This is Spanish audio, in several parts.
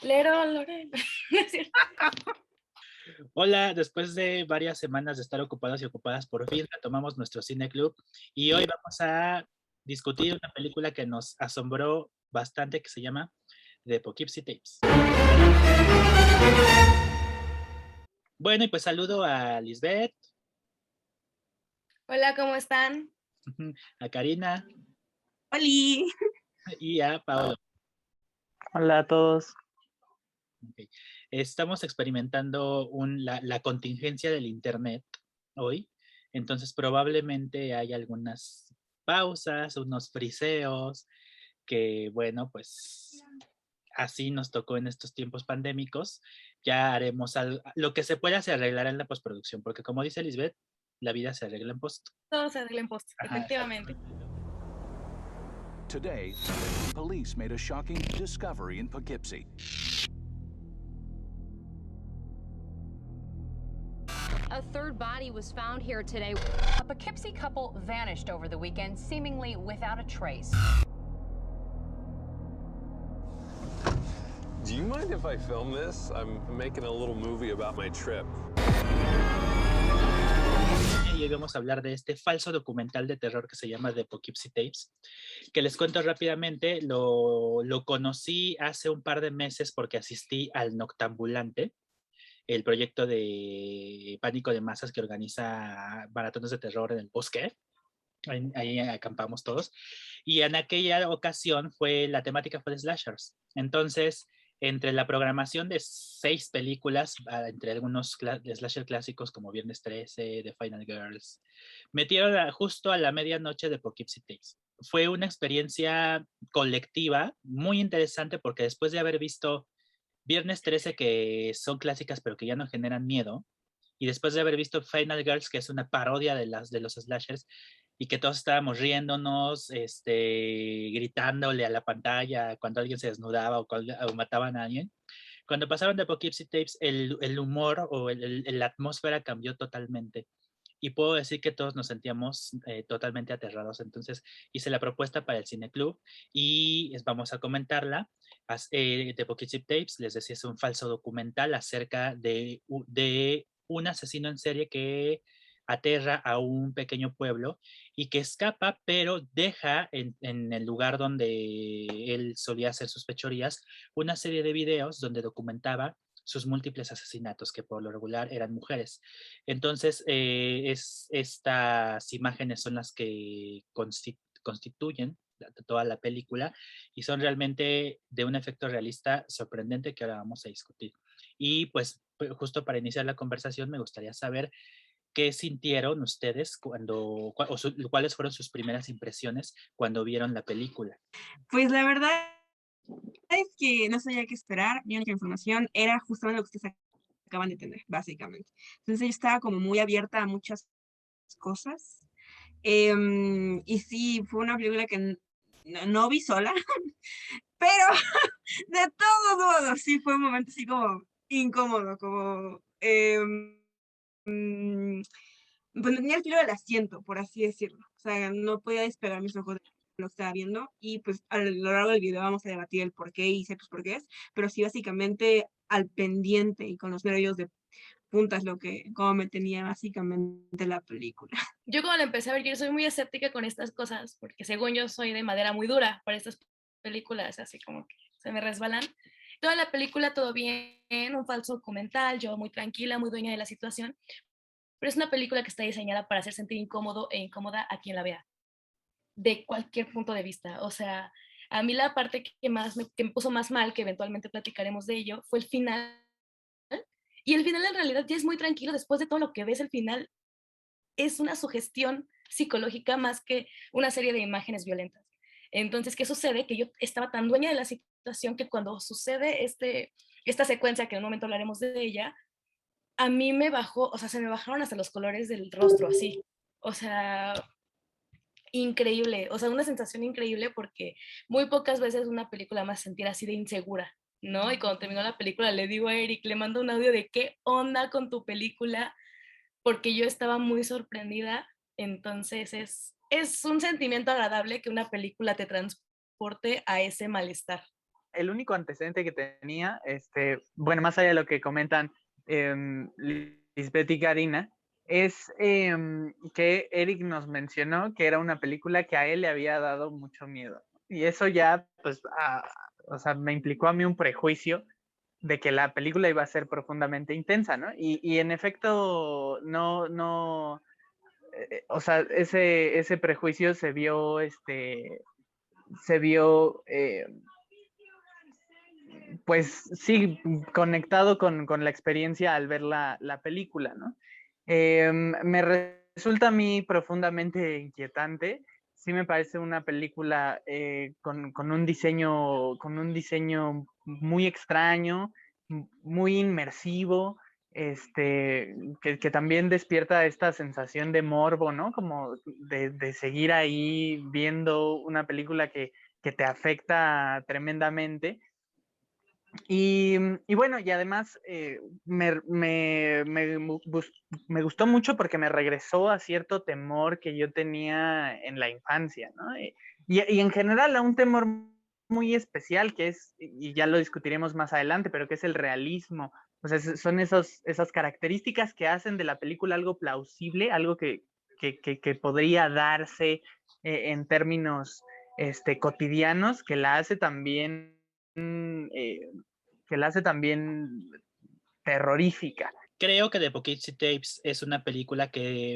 Lero, Lore. No es cierto. Hola, después de varias semanas de estar ocupados y ocupadas, por fin retomamos nuestro cine club y hoy vamos a discutir una película que nos asombró bastante que se llama The Poughkeepsie Tapes. Bueno, y pues saludo a Lisbeth, Hola, ¿cómo están? a Karina ¡Holi! y a Paolo. Hola a todos. Okay. Estamos experimentando la contingencia del internet hoy, entonces probablemente hay algunas pausas, unos friseos, que bueno, pues así nos tocó en estos tiempos pandémicos. Ya haremos lo que se pueda se arreglará en la postproducción, porque como dice Lisbeth, la vida se arregla en post. Todo se arregla en post, efectivamente. Today, police made a shocking discovery in Poughkeepsie. A third body was found here today. A Poughkeepsie couple vanished over the weekend, seemingly without a trace. Do you mind if I film this? I'm making a little movie about my trip. Y hoy vamos a hablar de este falso documental de terror que se llama The Poughkeepsie Tapes, que les cuento rápidamente, lo conocí hace un par de meses porque asistí al Noctambulante, el proyecto de pánico de masas que organiza maratones de terror en el bosque. Ahí acampamos todos. Y en aquella ocasión la temática fue de slashers. Entonces, entre la programación de 6 películas, entre algunos slasher clásicos como Viernes 13, The Final Girls, metieron justo a la medianoche de Poughkeepsie Tapes. Fue una experiencia colectiva muy interesante porque después de haber visto Viernes 13, que son clásicas pero que ya no generan miedo, y después de haber visto Final Girls, que es una parodia de los slashers, y que todos estábamos riéndonos, gritándole a la pantalla cuando alguien se desnudaba o mataban a alguien. Cuando pasaron de Poughkeepsie Tapes, el humor o la atmósfera cambió totalmente. Y puedo decir que todos nos sentíamos totalmente aterrados. Entonces hice la propuesta para el Cine Club y vamos a comentarla. The Poughkeepsie Tapes, les decía, es un falso documental acerca de un asesino en serie que aterra a un pequeño pueblo y que escapa, pero deja en el lugar donde él solía hacer sus fechorías una serie de videos donde documentaba sus múltiples asesinatos, que por lo regular eran mujeres. Entonces, estas imágenes son las que constituyen toda la película y son realmente de un efecto realista sorprendente que ahora vamos a discutir. Y pues justo para iniciar la conversación me gustaría saber qué sintieron ustedes cuáles fueron sus primeras impresiones cuando vieron la película. Pues la verdad es que no sabía qué esperar. Mi única información era justamente lo que ustedes acaban de tener, básicamente. Entonces yo estaba como muy abierta a muchas cosas. Y sí, fue una película que no vi sola, pero de todos modos sí fue un momento así como incómodo, como pues tenía el filo del asiento, por así decirlo. O sea, no podía despegar mis ojos de lo que estaba viendo y pues a lo largo del video vamos a debatir el por qué y ciertos por qué, pero sí básicamente al pendiente y con los nervios de punta es como me tenía básicamente la película. Yo cuando la empecé a ver, yo soy muy escéptica con estas cosas, porque según yo soy de madera muy dura para estas películas, así como que se me resbalan. Toda la película todo bien, un falso documental, yo muy tranquila, muy dueña de la situación, pero es una película que está diseñada para hacer sentir incómodo e incómoda a quien la vea, de cualquier punto de vista. O sea, a mí la parte que me puso más mal, que eventualmente platicaremos de ello, fue el final. Y el final en realidad ya es muy tranquilo, después de todo lo que ves, el final es una sugestión psicológica más que una serie de imágenes violentas. Entonces, ¿qué sucede? Que yo estaba tan dueña de la situación que cuando sucede esta secuencia, que en un momento hablaremos de ella, a mí me bajó, o sea, se me bajaron hasta los colores del rostro, así. O sea, increíble, o sea, una sensación increíble porque muy pocas veces una película me hace sentir así de insegura, ¿no? Y cuando terminó la película le digo a Eric, le mando un audio de qué onda con tu película, porque yo estaba muy sorprendida. Entonces es un sentimiento agradable que una película te transporte a ese malestar. el único antecedente que tenía, bueno, más allá de lo que comentan Lisbeth y Karina, es que Eric nos mencionó que era una película que a él le había dado mucho miedo. Y eso ya, pues, o sea, me implicó a mí un prejuicio de que la película iba a ser profundamente intensa, ¿no? Y en efecto, no, o sea, ese prejuicio se vio, pues sí, conectado con la experiencia al ver la película, ¿no? Me resulta a mí profundamente inquietante. Sí me parece una película con un diseño muy extraño, muy inmersivo, que también despierta esta sensación de morbo, ¿no? Como de seguir ahí viendo una película que te afecta tremendamente. Y bueno, y además me gustó mucho porque me regresó a cierto temor que yo tenía en la infancia, ¿no? Y en general a un temor muy especial que es, y ya lo discutiremos más adelante, pero que es el realismo. O sea, son esas características que hacen de la película algo plausible, algo que podría darse en términos cotidianos, que la hace también terrorífica. Creo que The Poughkeepsie Tapes es una película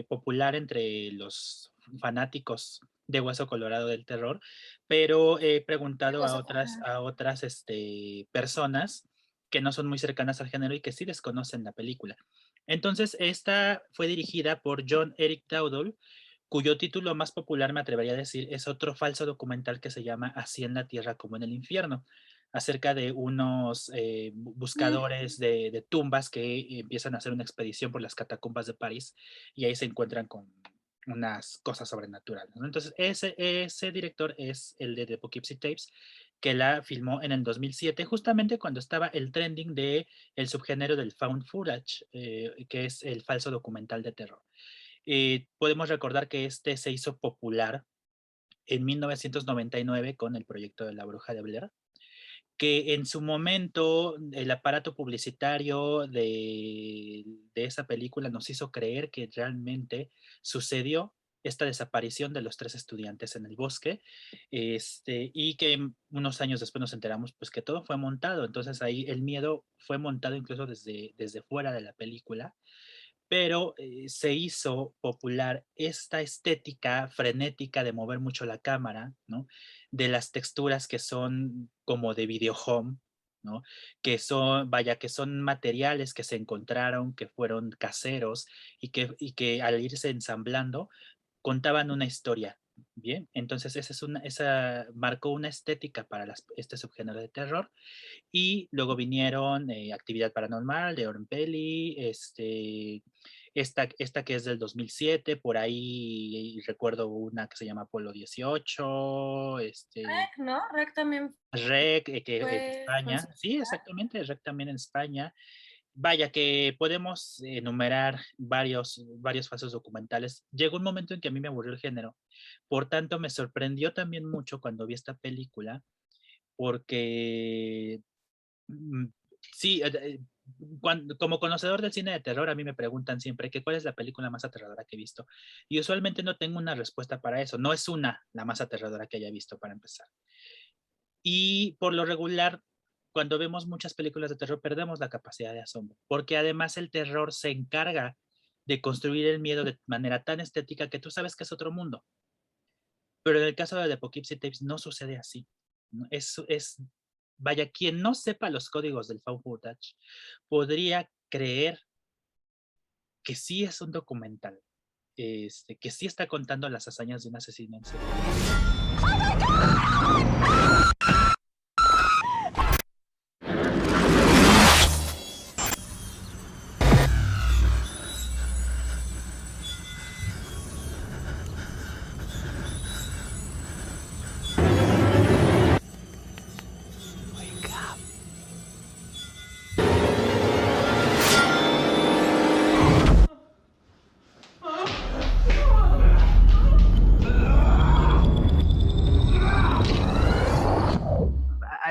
popular entre los fanáticos de Hueso Colorado del terror, pero he preguntado a otras personas que no son muy cercanas al género y que sí desconocen la película. Entonces, esta fue dirigida por John Eric Dowdle, cuyo título más popular, me atrevería a decir, es otro falso documental que se llama Así en la Tierra como en el Infierno, acerca de unos buscadores de tumbas que empiezan a hacer una expedición por las catacumbas de París y ahí se encuentran con unas cosas sobrenaturales, ¿no? Entonces, ese director es el de The Poughkeepsie Tapes, que la filmó en el 2007, justamente cuando estaba el trending del subgénero del found footage, que es el falso documental de terror. Podemos recordar que este se hizo popular en 1999 con el proyecto de La Bruja de Blair, que en su momento el aparato publicitario de esa película nos hizo creer que realmente sucedió esta desaparición de los 3 estudiantes en el bosque, y que unos años después nos enteramos pues que todo fue montado. Entonces ahí el miedo fue montado incluso desde fuera de la película, pero se hizo popular esta estética frenética de mover mucho la cámara, ¿no? De las texturas que son como de video home, ¿no? Que son materiales que se encontraron, que fueron caseros y que al irse ensamblando contaban una historia. Bien, entonces esa marcó una estética para este subgénero de terror. Y luego vinieron Actividad Paranormal de Oren Peli, esta que es del 2007, por ahí recuerdo una que se llama Apolo 18, Rec, ¿no? Rec también que en fue España, sí, exactamente, Rec también en España. Vaya, que podemos enumerar varios falsos documentales. Llegó un momento en que a mí me aburrió el género, por tanto me sorprendió también mucho cuando vi esta película, porque sí, como conocedor del cine de terror, a mí me preguntan siempre que cuál es la película más aterradora que he visto. Y usualmente no tengo una respuesta para eso. No es la más aterradora que haya visto, para empezar. Y por lo regular, cuando vemos muchas películas de terror, perdemos la capacidad de asombro, porque además el terror se encarga de construir el miedo de manera tan estética que tú sabes que es otro mundo. Pero en el caso de The Poughkeepsie Tapes no sucede así, ¿no? Vaya, quien no sepa los códigos del found footage podría creer que sí es un documental, que sí está contando las hazañas de un asesino en serie. ¡Oh my God!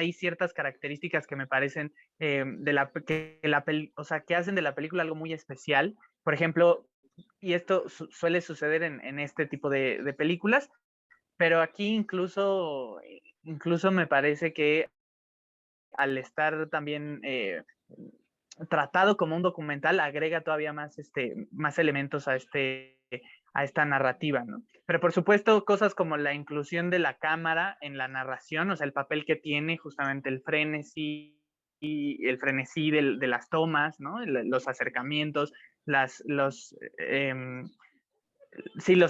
hay ciertas características que me parecen o sea, que hacen de la película algo muy especial. Por ejemplo, y esto suele suceder en este tipo de películas, pero aquí incluso me parece que al estar también tratado como un documental, agrega todavía más elementos a esta narrativa, ¿no? Pero por supuesto, cosas como la inclusión de la cámara en la narración, o sea, el papel que tiene justamente el frenesí de las tomas, ¿no? Los acercamientos, los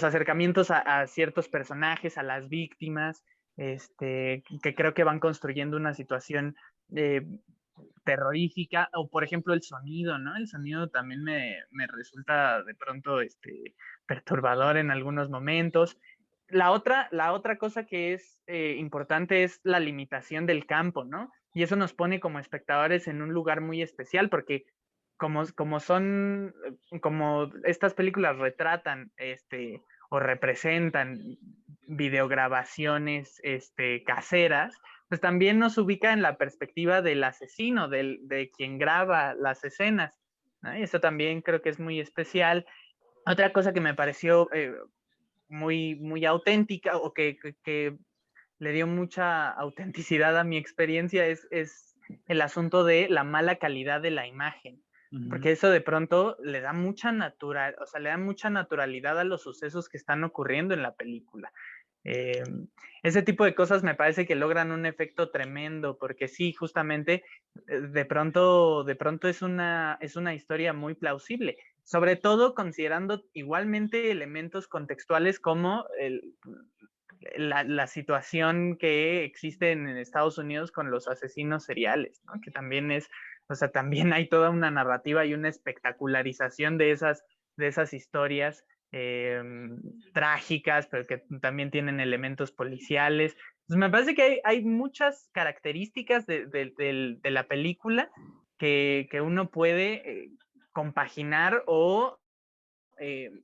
acercamientos a ciertos personajes, a las víctimas, que creo que van construyendo una situación eh, terrorífica, o por ejemplo el sonido, ¿no? El sonido también me resulta de pronto perturbador en algunos momentos. La otra cosa que es importante es la limitación del campo, ¿no? Y eso nos pone como espectadores en un lugar muy especial, porque como estas películas retratan o representan videograbaciones caseras, pues también nos ubica en la perspectiva del asesino, de quien graba las escenas, ¿no? Y eso también creo que es muy especial. Otra cosa que me pareció muy, muy auténtica, o que le dio mucha autenticidad a mi experiencia, es el asunto de la mala calidad de la imagen. Porque eso de pronto le da mucha naturalidad a los sucesos que están ocurriendo en la película. Ese tipo de cosas me parece que logran un efecto tremendo, porque sí, justamente de pronto es una historia muy plausible, sobre todo considerando igualmente elementos contextuales como la situación que existe en Estados Unidos con los asesinos seriales, ¿no? Que también también hay toda una narrativa y una espectacularización de esas historias trágicas, pero que también tienen elementos policiales. Entonces, me parece que hay muchas características de la película que uno puede compaginar o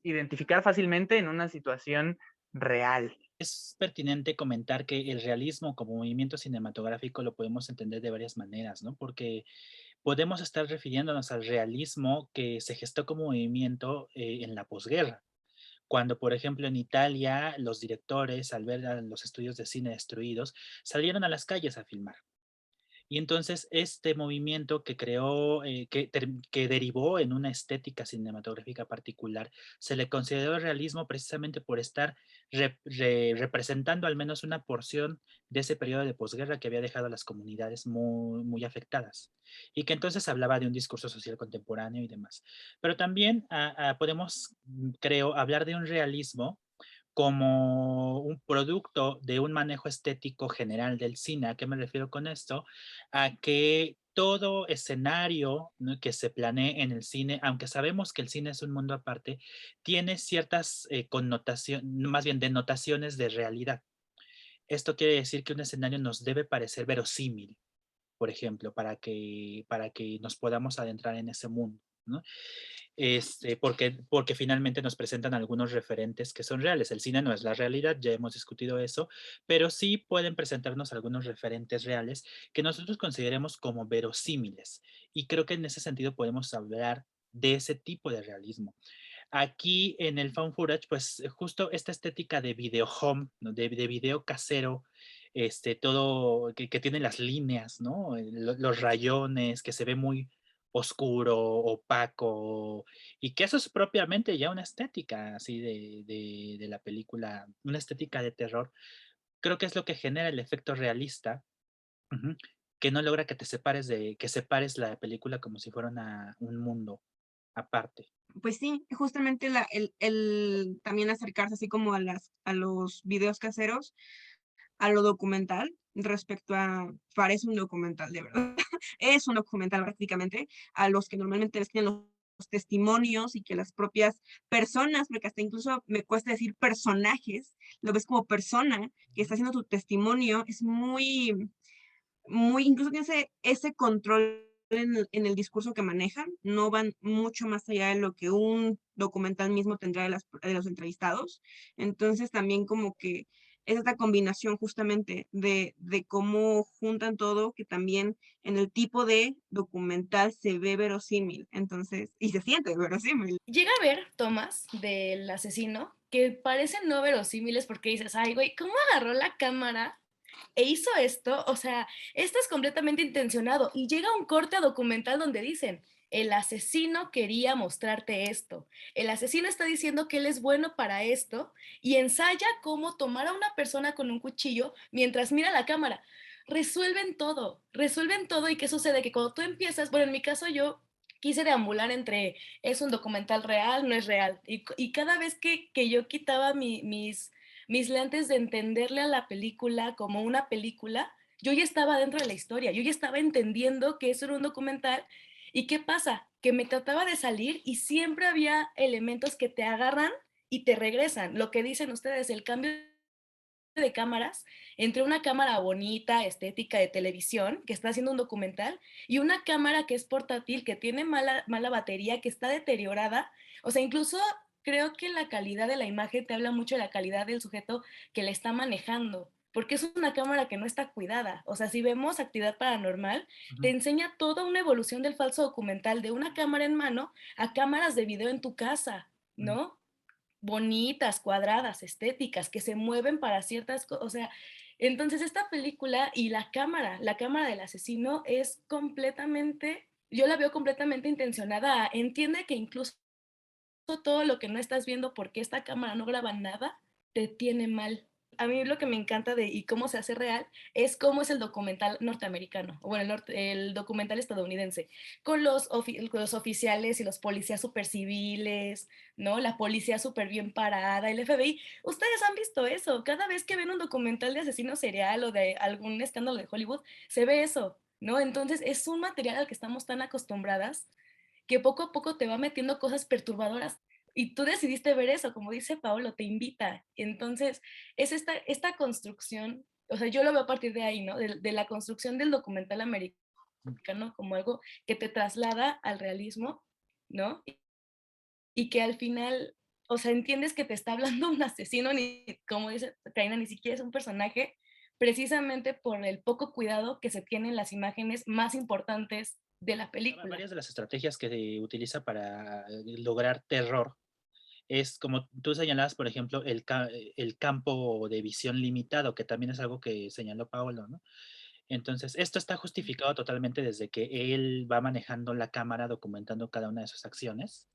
identificar fácilmente en una situación real. Es pertinente comentar que el realismo como movimiento cinematográfico lo podemos entender de varias maneras, ¿no? Porque podemos estar refiriéndonos al realismo que se gestó como movimiento en la posguerra, cuando, por ejemplo, en Italia los directores, al ver a los estudios de cine destruidos, salieron a las calles a filmar. Y entonces este movimiento que creó, que derivó en una estética cinematográfica particular, se le consideró realismo precisamente por estar representando al menos una porción de ese periodo de posguerra que había dejado a las comunidades muy, muy afectadas. Y que entonces hablaba de un discurso social contemporáneo y demás. Pero también podemos, creo, hablar de un realismo como un producto de un manejo estético general del cine. ¿A qué me refiero con esto? A que todo escenario, ¿no?, que se planee en el cine, aunque sabemos que el cine es un mundo aparte, tiene ciertas connotaciones, más bien denotaciones de realidad. Esto quiere decir que un escenario nos debe parecer verosímil, por ejemplo, para que nos podamos adentrar en ese mundo, ¿no? Porque finalmente nos presentan algunos referentes que son reales. El cine no es la realidad, ya hemos discutido eso, pero sí pueden presentarnos algunos referentes reales que nosotros consideremos como verosímiles. Y creo que en ese sentido podemos hablar de ese tipo de realismo. Aquí en el found footage, pues justo esta estética de video home, ¿no?, de video casero, todo que tiene las líneas, ¿no?, los rayones, que se ve muy oscuro, opaco, y que eso es propiamente ya una estética así de la película, una estética de terror. Creo que es lo que genera el efecto realista, ujú, que no logra que separes la película como si fuera un mundo aparte. Pues sí, justamente el también acercarse así como a los videos caseros, a lo documental, respecto a, parece un documental de verdad, es un documental prácticamente, a los que normalmente ves que en los testimonios y que las propias personas, porque hasta incluso me cuesta decir personajes, lo ves como persona que está haciendo tu testimonio, es muy, muy, incluso tiene ese control en el discurso que manejan, no van mucho más allá de lo que un documental mismo tendrá de los entrevistados. Entonces también como que es esta combinación justamente de cómo juntan todo, que también en el tipo de documental se ve verosímil, entonces, y se siente verosímil. Llega a ver tomas del asesino que parecen no verosímiles porque dices, ay, güey, ¿cómo agarró la cámara e hizo esto? O sea, esto es completamente intencionado. Y llega un corte documental donde dicen, el asesino quería mostrarte esto. El asesino está diciendo que él es bueno para esto y ensaya cómo tomar a una persona con un cuchillo mientras mira la cámara. Resuelven todo. ¿Y qué sucede? Que cuando tú empiezas, bueno, en mi caso yo quise deambular entre es un documental real, no es real. Y cada vez que yo quitaba mis lentes de entenderle a la película como una película, yo ya estaba dentro de la historia, yo ya estaba entendiendo que eso era un documental. ¿Y qué pasa? Que me trataba de salir y siempre había elementos que te agarran y te regresan. Lo que dicen ustedes, el cambio de cámaras entre una cámara bonita, estética de televisión, que está haciendo un documental, y una cámara que es portátil, que tiene mala batería, que está deteriorada. O sea, incluso creo que la calidad de la imagen te habla mucho de la calidad del sujeto que la está manejando, porque es una cámara que no está cuidada. O sea, si vemos Actividad Paranormal, te enseña toda una evolución del falso documental de una cámara en mano a cámaras de video en tu casa, ¿no? Bonitas, cuadradas, estéticas, que se mueven para ciertas cosas. O sea, entonces esta película y la cámara del asesino es completamente, yo la veo completamente intencionada. Entiende que incluso todo lo que no estás viendo porque esta cámara no graba nada, te tiene mal. A mí lo que me encanta de y cómo se hace real es cómo es el documental norteamericano, o bueno, el documental estadounidense, con los oficiales y los policías súper civiles, ¿no? La policía súper bien parada, el FBI. Ustedes han visto eso. Cada vez que ven un documental de asesino serial o de algún escándalo de Hollywood, se ve eso, ¿no? Entonces es un material al que estamos tan acostumbradas que poco a poco te va metiendo cosas perturbadoras y tú decidiste ver eso, como dice Paolo, te invita. Entonces, es esta construcción, o sea, yo lo veo a partir de ahí, ¿no? De la construcción del documental americano como algo que te traslada al realismo, ¿no? Y que al final, o sea, entiendes que te está hablando un asesino, ni, como dice Karina, ni siquiera es un personaje, precisamente por el poco cuidado que se tiene en las imágenes más importantes de la película. Varias de las estrategias que se utiliza para lograr terror es, como tú señalabas, por ejemplo, el campo de visión limitado, que también es algo que señaló Paolo, ¿no? Entonces, esto está justificado totalmente desde que él va manejando la cámara, documentando cada una de sus acciones.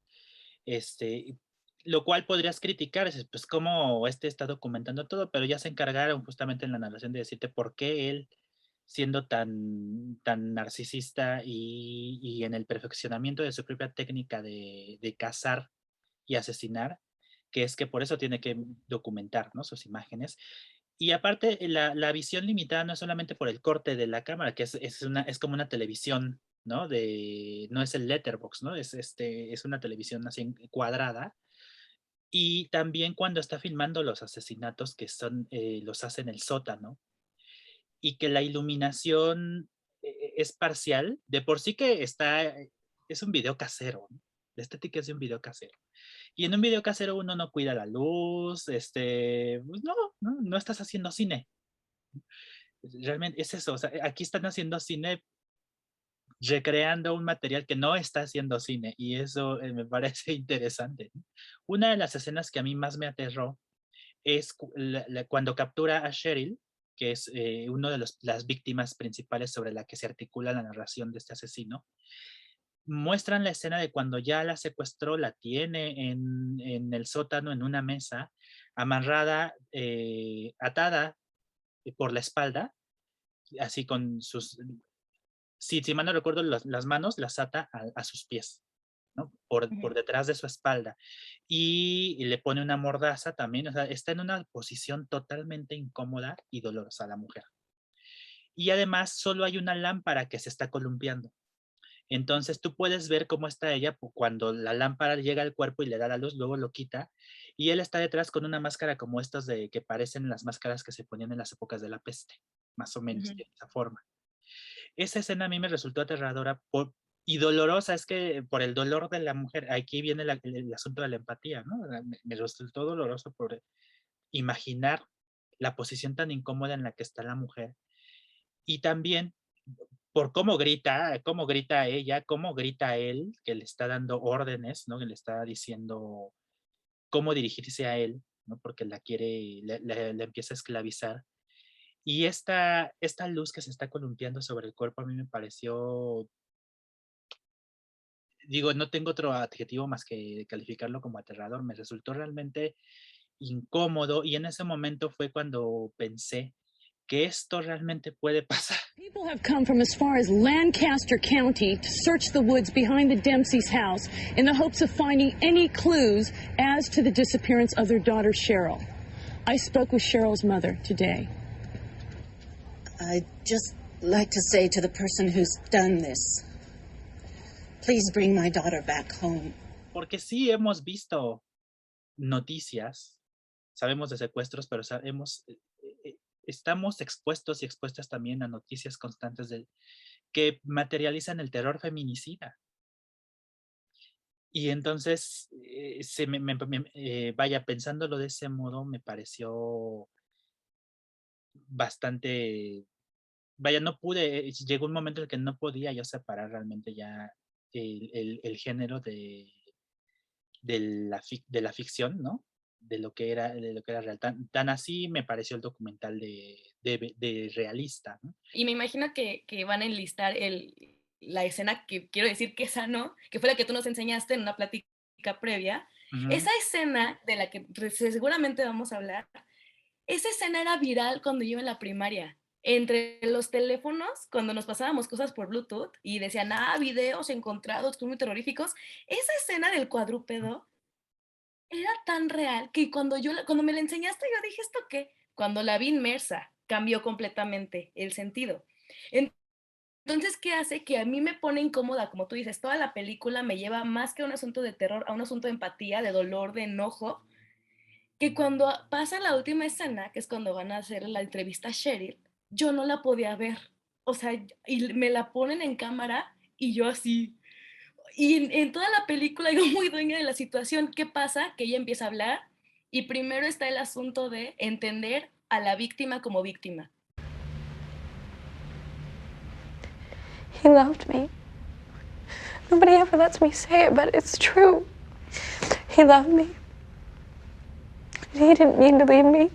Lo cual podrías criticar, pues cómo está documentando todo, pero ya se encargaron justamente en la narración de decirte por qué él, siendo tan narcisista y en el perfeccionamiento de su propia técnica de cazar y asesinar, que es que por eso tiene que documentar, ¿no?, sus imágenes. Y aparte, la visión limitada no es solamente por el corte de la cámara, que es como una televisión, ¿no? No es el letterbox, ¿no? Es una televisión así cuadrada. Y también cuando está filmando los asesinatos que los hace en el sótano, y que la iluminación es parcial, de por sí que es un video casero, ¿no? La estética es de un video casero. Y en un video casero uno no cuida la luz, pues no estás haciendo cine. Realmente es eso, o sea, aquí están haciendo cine recreando un material que no está haciendo cine, y eso me parece interesante. Una de las escenas que a mí más me aterró es cuando captura a Cheryl, que es una de las víctimas principales sobre la que se articula la narración de este asesino. Muestran la escena de cuando ya la secuestró, la tiene en el sótano, en una mesa, amarrada, atada por la espalda, así con sus, si mal no recuerdo, las manos las ata a sus pies, ¿no? Por detrás de su espalda. Y le pone una mordaza también, o sea, está en una posición totalmente incómoda y dolorosa la mujer. Y además solo hay una lámpara que se está columpiando. Entonces tú puedes ver cómo está ella cuando la lámpara llega al cuerpo y le da la luz, luego lo quita, y él está detrás con una máscara como estas que parecen las máscaras que se ponían en las épocas de la peste, más o menos de esa forma. Esa escena a mí me resultó aterradora y dolorosa, es que por el dolor de la mujer, aquí viene el asunto de la empatía, ¿no? Me resultó doloroso por imaginar la posición tan incómoda en la que está la mujer. Y también por cómo grita ella, cómo grita él, que le está dando órdenes, ¿no? Que le está diciendo cómo dirigirse a él, ¿no? Porque la quiere, le empieza a esclavizar. Y esta luz que se está columpiando sobre el cuerpo a mí me pareció, digo, no tengo otro adjetivo más que calificarlo como aterrador, me resultó realmente incómodo y en ese momento fue cuando pensé que esto realmente puede pasar. People have come from as far as Lancaster County to search the woods behind the Dempsey's house in the hopes of finding any clues as to the disappearance of their daughter, Cheryl. I spoke with Cheryl's mother today. I'd just like to say to the person who's done this, please bring my daughter back home. Porque sí hemos visto noticias, sabemos de secuestros, pero estamos expuestos y expuestas también a noticias constantes que materializan el terror feminicida. Y entonces, vaya, pensándolo de ese modo, me pareció bastante, vaya, no pude, llegó un momento en el que no podía yo separar realmente ya el género de la ficción, ¿no? De lo que era real. Tan así me pareció el documental de realista, ¿no? Y me imagino que van a enlistar la escena que quiero decir que esa no, que fue la que tú nos enseñaste en una plática previa. Esa escena de la que seguramente vamos a hablar, esa escena era viral cuando yo en la primaria. Entre los teléfonos, cuando nos pasábamos cosas por Bluetooth y decían, videos encontrados muy terroríficos, esa escena del cuadrúpedo era tan real que cuando me la enseñaste yo dije, ¿esto qué? Cuando la vi inmersa, cambió completamente el sentido. Entonces, ¿qué hace? Que a mí me pone incómoda, como tú dices, toda la película me lleva más que a un asunto de terror, a un asunto de empatía, de dolor, de enojo, que cuando pasa la última escena, que es cuando van a hacer la entrevista a Cheryl, yo no la podía ver. O sea, y me la ponen en cámara y yo así. Y en toda la película yo muy dueña de la situación. ¿Qué pasa? Que ella empieza a hablar y primero está el asunto de entender a la víctima como víctima. He loved me. Nobody ever lets me say it, but it's true. He loved me. He didn't mean to leave me.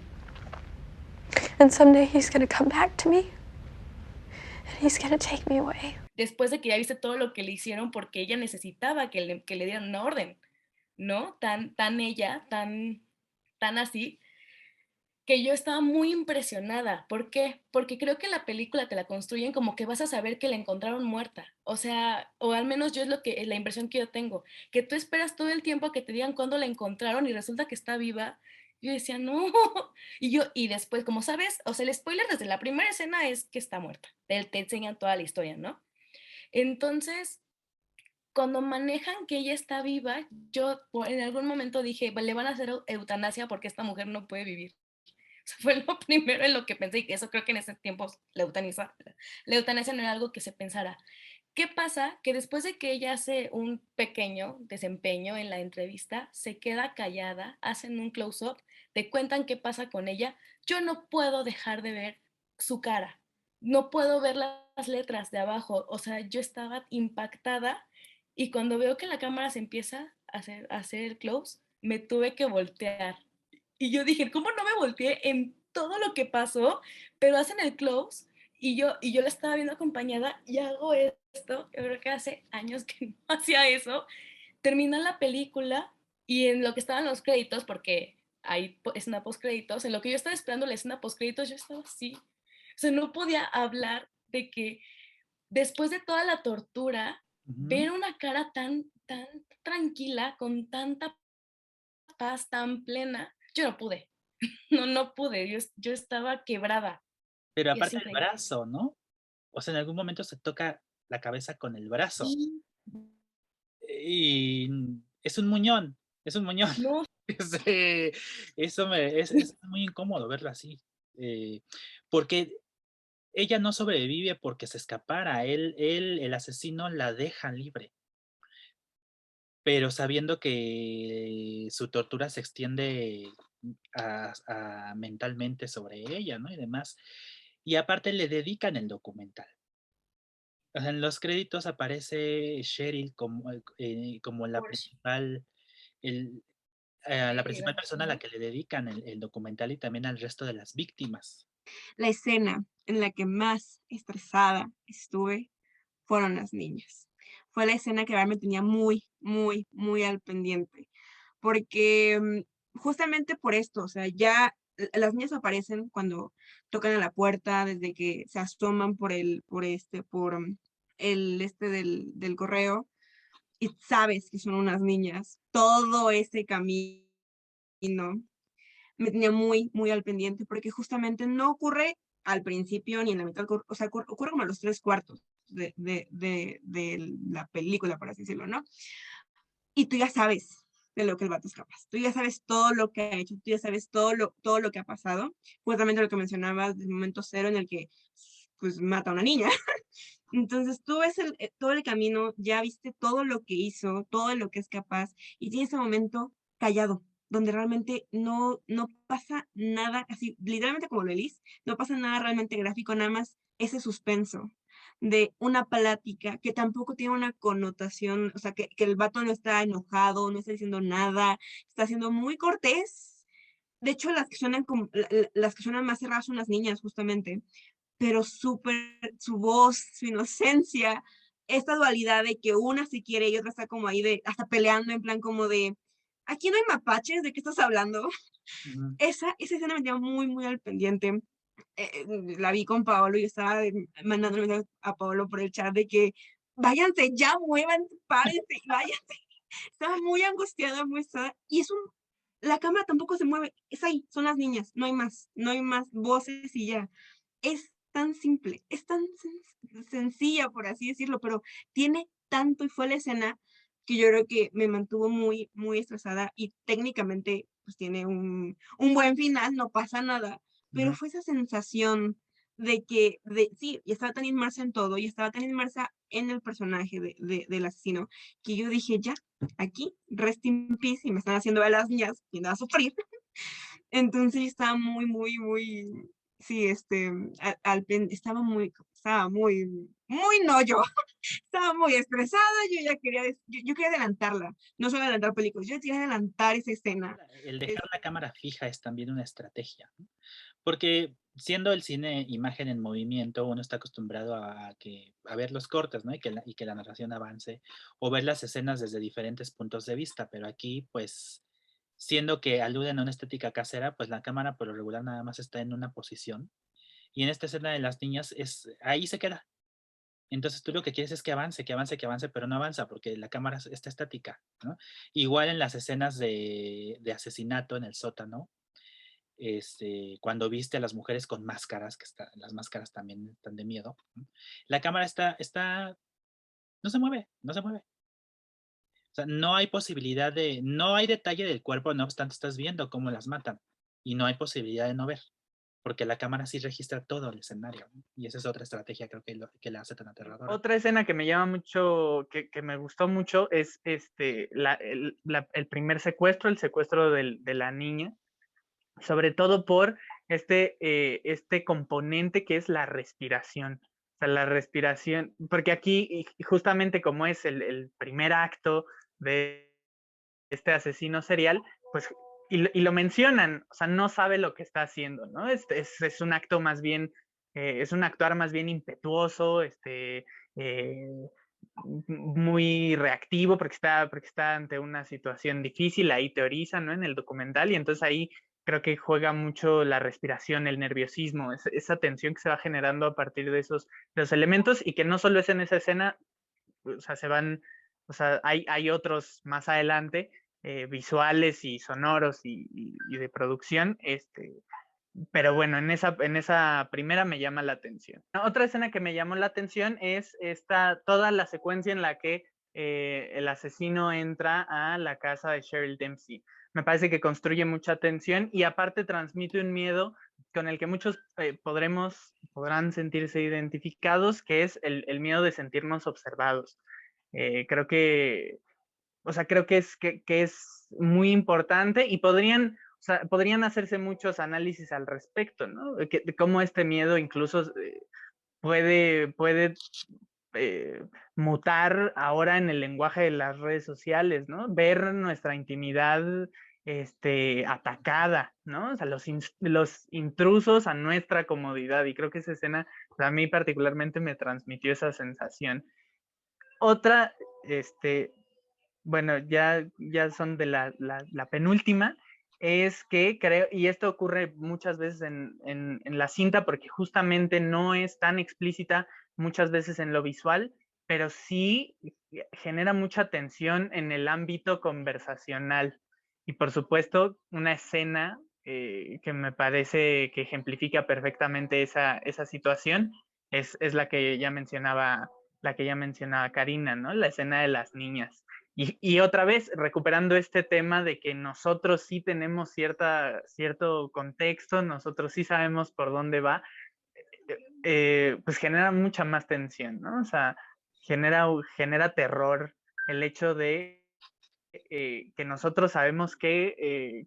And someday he's going to come back to me. And he's going to take me away. Después de que ya viste todo lo que le hicieron porque ella necesitaba que le dieran una orden, ¿no? Tan ella, tan así, que yo estaba muy impresionada. ¿Por qué? Porque creo que la película te la construyen como que vas a saber que la encontraron muerta. O sea, o al menos yo es la impresión que yo tengo, que tú esperas todo el tiempo a que te digan cuándo la encontraron y resulta que está viva. Yo decía, no. Y después, como sabes, o sea, el spoiler desde la primera escena es que está muerta. Te enseñan toda la historia, ¿no? Entonces, cuando manejan que ella está viva, yo en algún momento dije, le van a hacer eutanasia porque esta mujer no puede vivir. O sea, fue lo primero en lo que pensé y que eso creo que en ese tiempo la eutanasia no era algo que se pensara. ¿Qué pasa? Que después de que ella hace un pequeño desempeño en la entrevista, se queda callada, hacen un close-up, te cuentan qué pasa con ella. Yo no puedo dejar de ver su cara, no puedo ver las letras de abajo, o sea, yo estaba impactada y cuando veo que la cámara se empieza a hacer el close, me tuve que voltear. Y yo dije, ¿cómo no me volteé en todo lo que pasó? Pero hacen el close y yo la estaba viendo acompañada y hago esto, yo creo que hace años que no hacía eso. Termina la película y en lo que estaban los créditos, porque hay escena post-créditos, en lo que yo estaba esperando la escena post-créditos, yo estaba así. O sea, no podía hablar de que después de toda la tortura, ver una cara tan tranquila, con tanta paz, tan plena, yo no pude. No pude, yo estaba quebrada. Pero aparte el brazo, ¿no? O sea, en algún momento se toca la cabeza con el brazo. Y es un muñón, es un muñón. No. Eso es muy incómodo verlo así. Porque ella no sobrevive porque se escapara. El asesino la deja libre. Pero sabiendo que su tortura se extiende mentalmente sobre ella, ¿no? Y demás. Y aparte le dedican el documental. O sea, en los créditos aparece Cheryl como la principal, la principal persona a la que le dedican el documental y también al resto de las víctimas. La escena en la que más estresada estuve fueron las niñas. Fue la escena que realmente tenía muy, muy, muy al pendiente. Porque justamente por esto, o sea, ya las niñas aparecen cuando tocan a la puerta, desde que se asoman por el del correo, y sabes que son unas niñas. Todo ese camino me tenía muy, muy al pendiente, porque justamente no ocurre al principio ni en la mitad, o sea, ocurre como a los 3/4 de la película, por así decirlo, ¿no? Y tú ya sabes de lo que el vato es capaz. Tú ya sabes todo lo que ha hecho, tú ya sabes todo lo que ha pasado. Justamente lo que mencionabas del momento cero en el que pues mata a una niña. Entonces tú ves todo el camino, ya viste todo lo que hizo, todo lo que es capaz, y tiene ese momento callado, donde realmente no pasa nada, así literalmente como lo leís, no pasa nada realmente gráfico, nada más ese suspenso de una plática que tampoco tiene una connotación, o sea, que el vato no está enojado, no está diciendo nada, está siendo muy cortés. De hecho, las que suenan las que suenan más cerradas son las niñas, justamente, pero súper, su voz, su inocencia, esta dualidad de que una se quiere y otra está como ahí hasta peleando en plan como de, aquí no hay mapaches, ¿de qué estás hablando? Esa escena me tenía muy, muy al pendiente. La vi con Paolo y estaba mandándole a Paolo por el chat de que váyanse ya, muévanse, párense, váyanse. Estaba muy angustiada, muy estresada, y la cámara tampoco se mueve, es ahí, son las niñas, no hay más voces y ya. Es tan simple, es tan sencilla, por así decirlo, pero tiene tanto, y fue la escena que yo creo que me mantuvo muy, muy estresada, y técnicamente pues tiene un buen final, no pasa nada, pero fue esa sensación de que, sí, y estaba tan inmersa en todo, y estaba tan inmersa en el personaje del asesino, que yo dije, ya, aquí, rest in peace, y me están haciendo ver a las niñas, y me va a sufrir. Entonces estaba muy, muy, muy, sí, estaba muy, muy no yo, estaba muy estresada, yo quería adelantarla, no solo adelantar películas, yo quería adelantar esa escena. El dejar la cámara fija es también una estrategia, ¿no? Porque siendo el cine imagen en movimiento, uno está acostumbrado a ver los cortes, ¿no? Y que la narración avance, o ver las escenas desde diferentes puntos de vista, pero aquí, pues, siendo que aluden a una estética casera, pues la cámara por lo regular nada más está en una posición, y en esta escena de las niñas ahí se queda. Entonces tú lo que quieres es que avance, que avance, que avance, pero no avanza porque la cámara está estática, ¿no? Igual en las escenas de asesinato en el sótano, cuando viste a las mujeres con máscaras, las máscaras también están de miedo, ¿no? La cámara no se mueve, no se mueve. O sea, no hay posibilidad no hay detalle del cuerpo, no obstante estás viendo cómo las matan, y no hay posibilidad de no ver, porque la cámara sí registra todo el escenario, ¿no? Y esa es otra estrategia, creo que la hace tan aterradora. Otra escena que me llama mucho, que me gustó mucho, es el primer secuestro, el secuestro de la niña, sobre todo por este componente que es la respiración. O sea, la respiración, porque aquí, justamente como es el primer acto de este asesino serial, pues, y lo mencionan, o sea, no sabe lo que está haciendo, ¿no? Es un acto más bien, es un actuar más bien impetuoso, muy reactivo, porque está ante una situación difícil, ahí teoriza, ¿no? En el documental, y entonces ahí creo que juega mucho la respiración, el nerviosismo, esa tensión que se va generando a partir de esos elementos, y que no solo es en esa escena, o sea, hay otros más adelante, visuales y sonoros y de producción, pero bueno, en esa primera me llama la atención. Otra escena que me llamó la atención es toda la secuencia en la que el asesino entra a la casa de Cheryl Dempsey. Me parece que construye mucha tensión y aparte transmite un miedo con el que muchos podrán sentirse identificados, que es el miedo de sentirnos observados. Creo que es muy importante, y podrían, sea, podrían hacerse muchos análisis al respecto, ¿no? De cómo este miedo incluso puede mutar ahora en el lenguaje de las redes sociales, ¿no? Ver nuestra intimidad atacada, ¿no? O sea, los intrusos a nuestra comodidad, y creo que esa escena, a mí particularmente me transmitió esa sensación. Otra, bueno, ya son de la penúltima, es que creo, y esto ocurre muchas veces en la cinta, porque justamente no es tan explícita muchas veces en lo visual, pero sí genera mucha tensión en el ámbito conversacional. Y por supuesto, una escena que me parece que ejemplifica perfectamente esa situación es la que ya mencionaba Karina, ¿no? La escena de las niñas. Y otra vez, recuperando este tema de que nosotros sí tenemos cierto contexto, nosotros sí sabemos por dónde va, pues genera mucha más tensión, ¿no? O sea, genera terror el hecho de que nosotros sabemos qué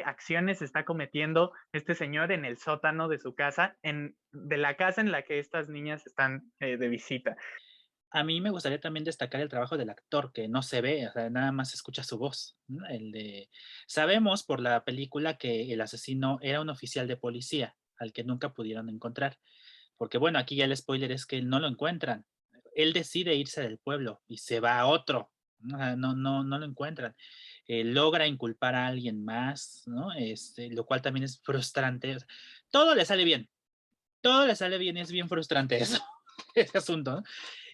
acciones está cometiendo este señor en el sótano de su casa, de la casa en la que estas niñas están de visita. A mí me gustaría también destacar el trabajo del actor, que no se ve, o sea, nada más se escucha su voz, ¿no? Sabemos por la película que el asesino era un oficial de policía, al que nunca pudieron encontrar. Porque bueno, aquí ya el spoiler es que no lo encuentran. Él decide irse del pueblo y se va a otro. No lo encuentran. Logra inculpar a alguien más, ¿no? Lo cual también es frustrante. O sea, todo le sale bien. Todo le sale bien y es bien frustrante eso, ese asunto, ¿no?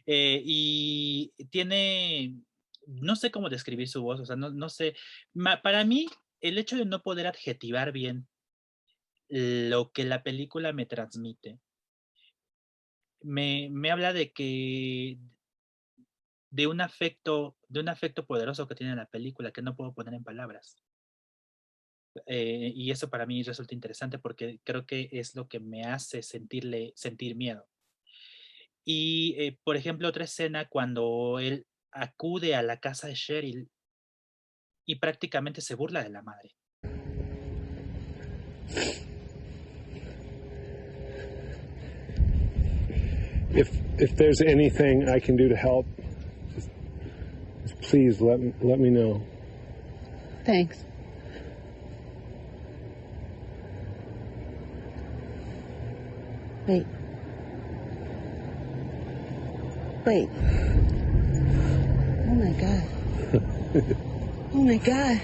Y tiene, no sé cómo describir su voz, o sea, no sé. Para mí, el hecho de no poder adjetivar bien lo que la película me transmite, me habla de que de un afecto poderoso que tiene la película que no puedo poner en palabras. Y eso para mí resulta interesante porque creo que es lo que me hace sentir miedo. Y, por ejemplo, otra escena cuando él acude a la casa de Cheryl y prácticamente se burla de la madre. If there's anything I can do to help, just please let me know. Thanks. Wait. Oh my God. Oh my God.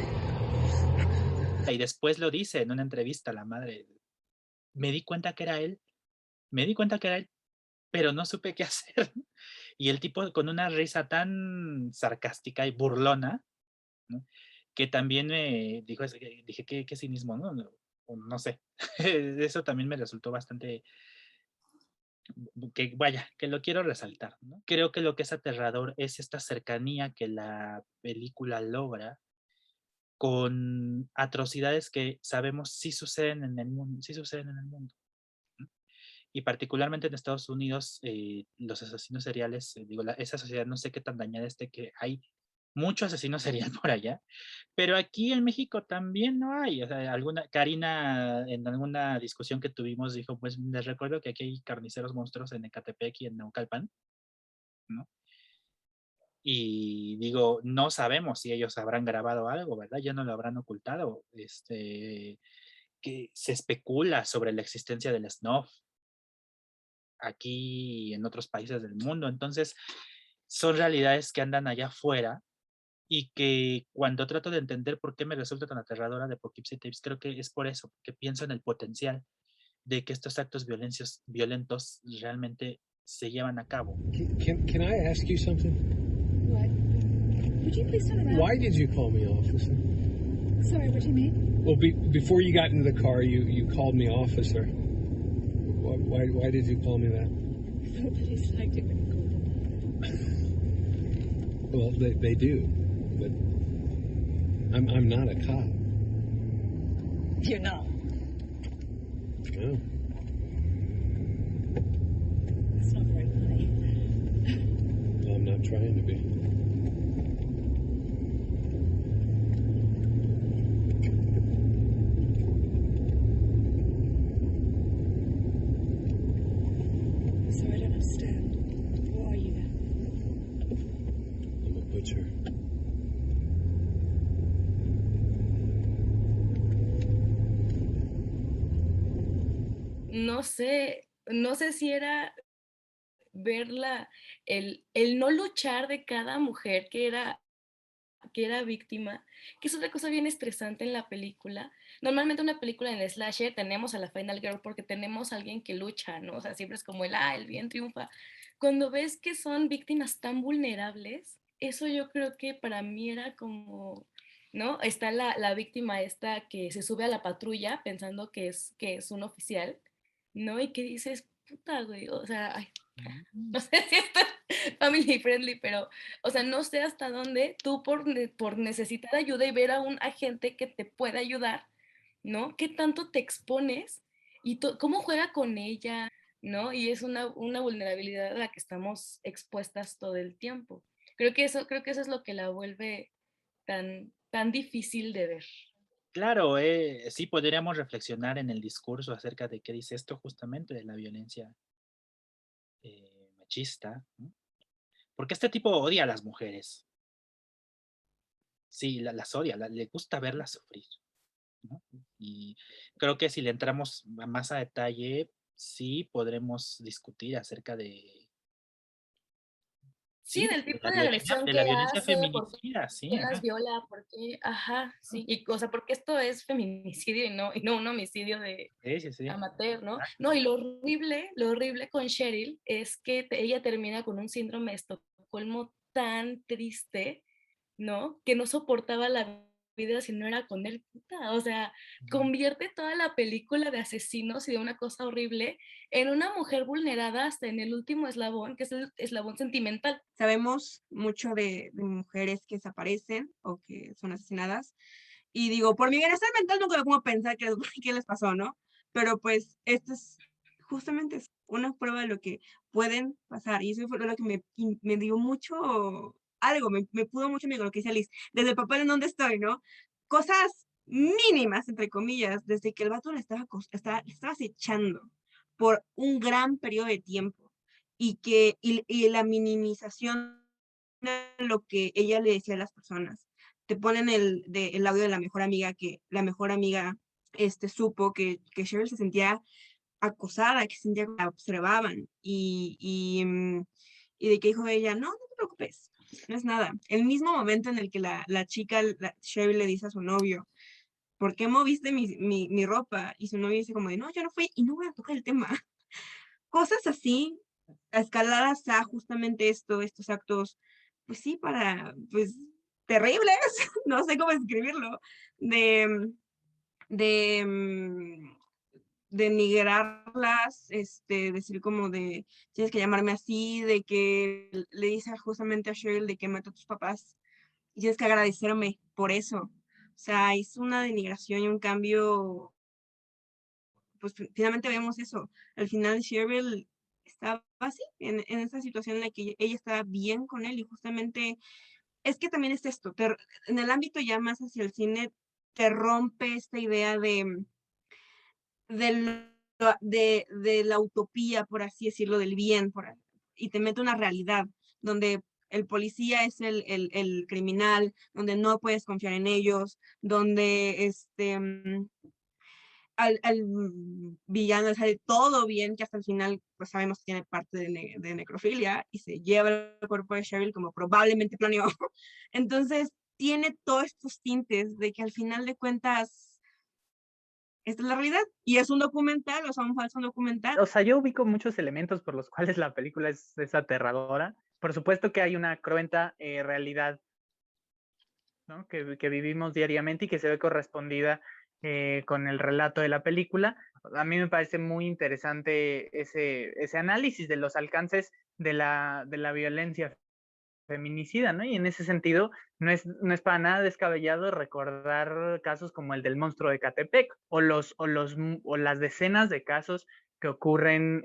Y después lo dice en una entrevista la madre. Me di cuenta que era él, pero no supe qué hacer. Y el tipo con una risa tan sarcástica y burlona, ¿no? Que también me dijo, dije, qué cinismo, ¿no? No sé. Eso también me resultó bastante, que lo quiero resaltar, ¿no? Creo que lo que es aterrador es esta cercanía que la película logra con atrocidades que sabemos sí suceden en el mundo, ¿no? Y particularmente en Estados Unidos, los asesinos seriales, esa sociedad no sé qué tan dañada esté, que hay mucho asesino serial por allá, pero aquí en México también no hay. O sea, Karina en alguna discusión que tuvimos dijo, pues les recuerdo que aquí hay carniceros monstruos en Ecatepec y en Naucalpan, ¿no? Y digo, no sabemos si ellos habrán grabado algo, ¿verdad? Ya no lo habrán ocultado. Que se especula sobre la existencia del snuff aquí y en otros países del mundo. Entonces, son realidades que andan allá afuera y que cuando trato de entender por qué me resulta tan aterradora de Poughkeepsie Tapes, creo que es por eso, porque pienso en el potencial de que estos actos violentos realmente se llevan a cabo. Can I ask you something? What? Would you please turn around? Why did you call me officer? Sorry, what do you mean? Well, before you got into the car, you called me officer. Why did you call me that? I thought police liked it when you called them. Well, they do, but I'm not a cop. You're not. No. That's not very funny. Well, I'm not trying to be. temperature. No sé si era ver el no luchar de cada mujer que era víctima, que es otra cosa bien estresante en la película. Normalmente una película en el slasher tenemos a la final girl porque tenemos a alguien que lucha, ¿no? O sea, siempre es como el bien triunfa. Cuando ves que son víctimas tan vulnerables, eso yo creo que para mí era como, ¿no? Está la víctima esta que se sube a la patrulla pensando que es un oficial, ¿no? Y que dices, puta, güey, o sea, ay, no sé si esto es family friendly, pero, o sea, no sé hasta dónde tú por necesitar ayuda y ver a un agente que te pueda ayudar, ¿no? ¿Qué tanto te expones? Y cómo juega con ella, ¿no? Y es una vulnerabilidad a la que estamos expuestas todo el tiempo. Creo que eso es lo que la vuelve tan difícil de ver. Claro, sí podríamos reflexionar en el discurso acerca de qué dice esto justamente de la violencia machista, ¿no? Porque este tipo odia a las mujeres. Sí, las odia, le gusta verlas sufrir, ¿no? Y creo que si le entramos más a detalle, sí podremos discutir acerca Sí, sí, del tipo de agresión de que la violencia hace, por feminicida, sí, qué las viola, por qué, ajá, sí, y o sea, porque esto es feminicidio y no un homicidio de sí. amateur, ¿no? Exacto. No, y lo horrible con Cheryl es que ella termina con un síndrome de Estocolmo tan triste, ¿no? Que no soportaba la vida si no era con él, puta. O sea, convierte toda la película de asesinos y de una cosa horrible en una mujer vulnerada hasta en el último eslabón, que es el eslabón sentimental. Sabemos mucho de mujeres que desaparecen o que son asesinadas. Y digo, por mi bienestar mental nunca me pongo a pensar qué les pasó, ¿no? Pero pues esto es justamente una prueba de lo que pueden pasar. Y eso fue lo que me dio mucho, algo, me pudo mucho lo que dice Alice, desde el papel en donde estoy, ¿no? Cosas mínimas, entre comillas, desde que el vato le estaba acechando por un gran periodo de tiempo y la minimización de lo que ella le decía a las personas. Te ponen el audio de la mejor amiga, que la mejor amiga supo que Cheryl se sentía acosada, que se sentía que la observaban y de que dijo ella, no te preocupes, no es nada. El mismo momento en el que la chica, Cheryl le dice a su novio, ¿por qué moviste mi ropa? Y su novio dice como de, no, yo no fui y no voy a tocar el tema. Cosas así, escaladas a justamente estos actos, pues sí, pues, terribles, no sé cómo escribirlo, de denigrarlas, decir como de, tienes que llamarme así, de que le dice justamente a Cheryl de que mató a tus papás, y tienes que agradecerme por eso. O sea, es una denigración y un cambio, pues finalmente vemos eso. Al final Cheryl estaba así, en esa situación en la que ella estaba bien con él y justamente es que también es esto, en el ámbito ya más hacia el cine, te rompe esta idea de la utopía, por así decirlo, del bien, y te mete una realidad donde el policía es el criminal, donde no puedes confiar en ellos, donde al villano le sale todo bien, que hasta el final pues sabemos que tiene parte de necrofilia y se lleva el cuerpo de Cheryl como probablemente planeó. Entonces tiene todos estos tintes de que al final de cuentas esta es la realidad y es un documental, o sea, un falso documental. O sea, yo ubico muchos elementos por los cuales la película es aterradora. Por supuesto que hay una cruenta realidad, ¿no? que vivimos diariamente y que se ve correspondida con el relato de la película. A mí me parece muy interesante ese análisis de los alcances de la violencia feminicida, ¿no? Y en ese sentido, no es para nada descabellado recordar casos como el del monstruo de Catepec o las decenas de casos que ocurren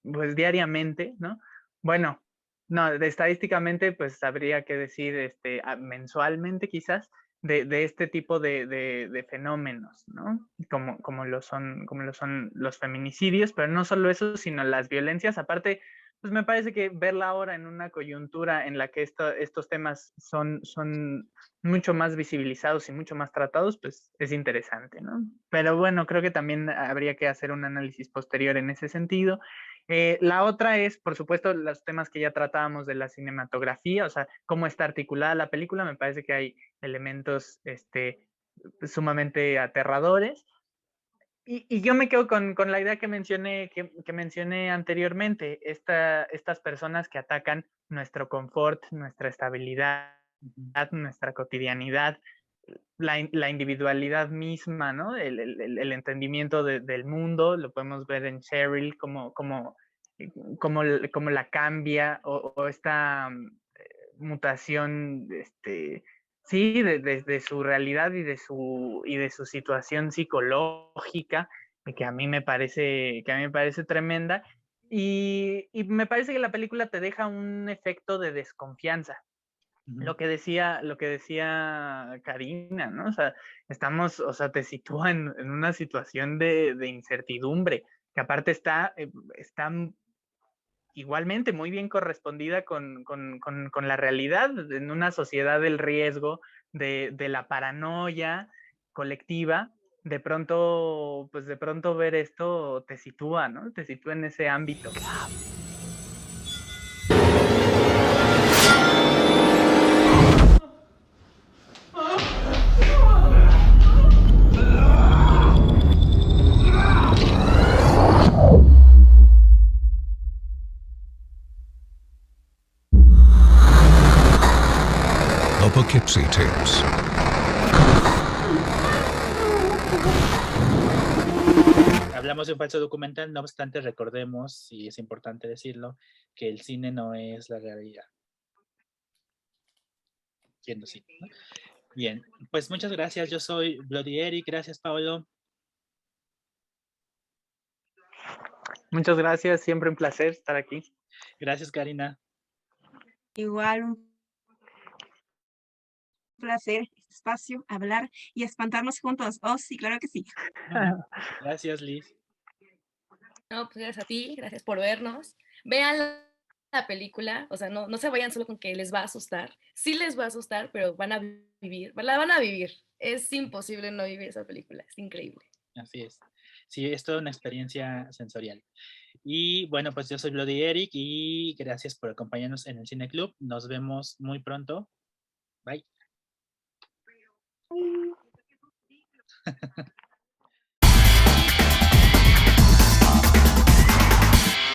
pues diariamente, ¿no? Bueno, no, estadísticamente pues habría que decir mensualmente quizás de este tipo de fenómenos, ¿no? Como lo son los feminicidios, pero no solo eso, sino las violencias, aparte pues me parece que verla ahora en una coyuntura en la que estos temas son mucho más visibilizados y mucho más tratados, pues es interesante, ¿no? Pero bueno, creo que también habría que hacer un análisis posterior en ese sentido. La otra es, por supuesto, los temas que ya tratábamos de la cinematografía, o sea, cómo está articulada la película. Me parece que hay elementos sumamente aterradores. Y yo me quedo con la idea que mencioné anteriormente, estas personas que atacan nuestro confort, nuestra estabilidad, nuestra cotidianidad, la individualidad misma, ¿no? El entendimiento del mundo, lo podemos ver en Cheryl, cómo la cambia, o esta mutación, sí, de su realidad y de su situación psicológica, que a mí me parece tremenda. Y me parece que la película te deja un efecto de desconfianza. Lo que decía Karina, ¿no? O sea, te sitúa en una situación de incertidumbre, que aparte está igualmente muy bien correspondida con la realidad en una sociedad del riesgo, de la paranoia colectiva. De pronto ver esto te sitúa, ¿no? Te sitúa en ese ámbito. The Poughkeepsie Tapes. Hablamos de un falso documental, no obstante recordemos, y es importante decirlo, que el cine no es la realidad. Siendo sí, ¿no? Bien, pues muchas gracias. Yo soy Bloody Eric. Gracias, Paolo. Muchas gracias, siempre un placer estar aquí. Gracias, Karina. Igual un placer, este espacio, hablar y espantarnos juntos. Oh, sí, claro que sí. Gracias, Liz. No, pues gracias a ti, gracias por vernos. Vean la película, o sea, no se vayan solo con que les va a asustar. Sí les va a asustar, pero la van a vivir. Es imposible no vivir esa película, es increíble. Así es. Sí, es toda una experiencia sensorial. Y bueno, pues yo soy Bloody Eric y gracias por acompañarnos en el Cine Club. Nos vemos muy pronto. Bye.